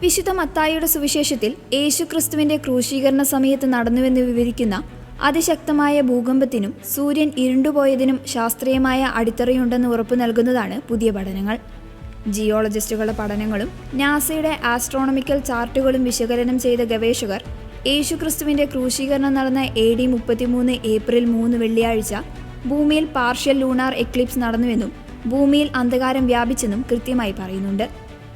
വിശുദ്ധ മത്തായിയുടെ സുവിശേഷത്തിൽ യേശുക്രിസ്തുവിന്റെ ക്രൂശീകരണ സമയത്ത് നടന്നുവെന്ന് വിവരിക്കുന്ന അതിശക്തമായ ഭൂകമ്പത്തിനും സൂര്യൻ ഇരുണ്ടുപോയതിനും ശാസ്ത്രീയമായ അടിത്തറയുണ്ടെന്ന് ഉറപ്പു നൽകുന്നതാണ് പുതിയ പഠനങ്ങൾ. ജിയോളജിസ്റ്റുകളുടെ പഠനങ്ങളും നാസയുടെ ആസ്ട്രോണമിക്കൽ ചാർട്ടുകളും വിശകലനം ചെയ്ത ഗവേഷകർ യേശുക്രിസ്തുവിന്റെ ക്രൂശീകരണം നടന്ന AD 33 ഏപ്രിൽ 3 വെള്ളിയാഴ്ച ഭൂമിയിൽ പാർഷ്യൽ ലൂണാർ എക്ലിപ്സ് നടന്നുവെന്നും ഭൂമിയിൽ അന്ധകാരം വ്യാപിച്ചെന്നും കൃത്യമായി പറയുന്നുണ്ട്.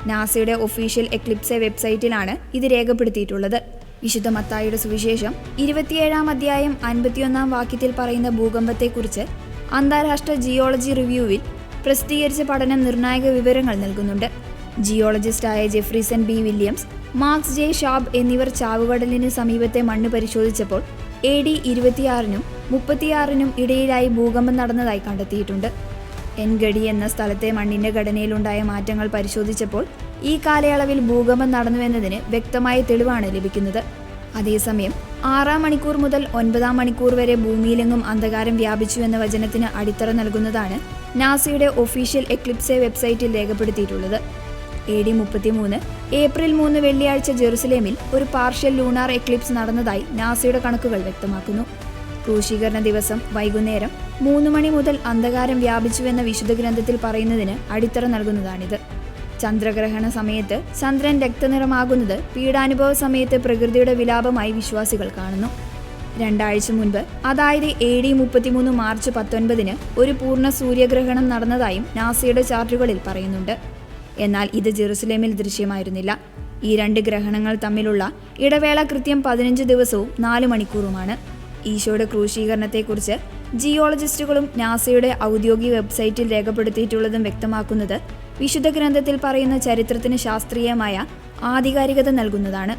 നാസയുടെ ഒഫീഷ്യൽ എക്ലിപ്സെ വെബ്സൈറ്റിലാണ് ഇത് രേഖപ്പെടുത്തിയിട്ടുള്ളത്. വിശുദ്ധ മത്തായിയുടെ സുവിശേഷം 27 അധ്യായം 51 വാക്യത്തിൽ പറയുന്ന ഭൂകമ്പത്തെക്കുറിച്ച് അന്താരാഷ്ട്ര ജിയോളജി റിവ്യൂവിൽ പ്രസിദ്ധീകരിച്ച പഠനം നിർണായക വിവരങ്ങൾ നൽകുന്നുണ്ട്. ജിയോളജിസ്റ്റായ ജെഫ്രിസൺ B. Williams, marks J. Shab എന്നിവർ ചാവുകടലിന് സമീപത്തെ മണ്ണ് പരിശോധിച്ചപ്പോൾ AD 26 36 ഇടയിലായി ഭൂകമ്പം നടന്നതായി കണ്ടെത്തിയിട്ടുണ്ട്. എൻഗഡി എന്ന സ്ഥലത്തെ മണ്ണിന്റെ ഘടനയിലുണ്ടായ മാറ്റങ്ങൾ പരിശോധിച്ചപ്പോൾ ഈ കാലയളവിൽ ഭൂകമ്പം നടന്നുവെന്നതിന് വ്യക്തമായ തെളിവാണ് ലഭിക്കുന്നത്. അതേസമയം 6 മണിക്കൂർ മുതൽ 9 മണിക്കൂർ വരെ ഭൂമിയിലെങ്ങും അന്ധകാരം വ്യാപിച്ചു എന്ന വചനത്തിന് അടിത്തറ നൽകുന്നതാണ് നാസയുടെ ഒഫീഷ്യൽ എക്ലിപ്സെ വെബ്സൈറ്റിൽ രേഖപ്പെടുത്തിയിട്ടുള്ളത്. AD 33 ഏപ്രിൽ 3 വെള്ളിയാഴ്ച ജെറുസലേമിൽ ഒരു പാർഷ്യൽ ലൂണാർ എക്ലിപ്സ് നടന്നതായി നാസയുടെ കണക്കുകൾ വ്യക്തമാക്കുന്നു. ക്രൂശീകരണ ദിവസം വൈകുന്നേരം 3 മണി മുതൽ അന്ധകാരം വ്യാപിച്ചുവെന്ന വിശുദ്ധ ഗ്രന്ഥത്തിൽ പറയുന്നതിന് അടിത്തറ നൽകുന്നതാണിത്. ചന്ദ്രഗ്രഹണ സമയത്ത് ചന്ദ്രൻ രക്തനിറമാകുന്നത് പീഡാനുഭവ സമയത്ത് പ്രകൃതിയുടെ വിലാപമായി വിശ്വാസികൾ കാണുന്നു. 2 ആഴ്ച മുൻപ്, അതായത് AD 33 മാർച്ച് 19 ഒരു പൂർണ്ണ സൂര്യഗ്രഹണം നടന്നതായും നാസയുടെ ചാർട്ടുകളിൽ പറയുന്നുണ്ട്. എന്നാൽ ഇത് ജെറുസലേമിൽ ദൃശ്യമായിരുന്നില്ല. ഈ 2 ഗ്രഹണങ്ങൾ തമ്മിലുള്ള ഇടവേള കൃത്യം 15 ദിവസവും 4 മണിക്കൂറുമാണ്. ഈശോയുടെ ക്രൂശീകരണത്തെക്കുറിച്ച് ജിയോളജിസ്റ്റുകളും നാസയുടെ ഔദ്യോഗിക വെബ്സൈറ്റിൽ രേഖപ്പെടുത്തിയിട്ടുള്ളതും വ്യക്തമാക്കുന്നത് വിശുദ്ധ ഗ്രന്ഥത്തിൽ പറയുന്ന ചരിത്രത്തിന് ശാസ്ത്രീയമായ ആധികാരികത നൽകുന്നതാണ്.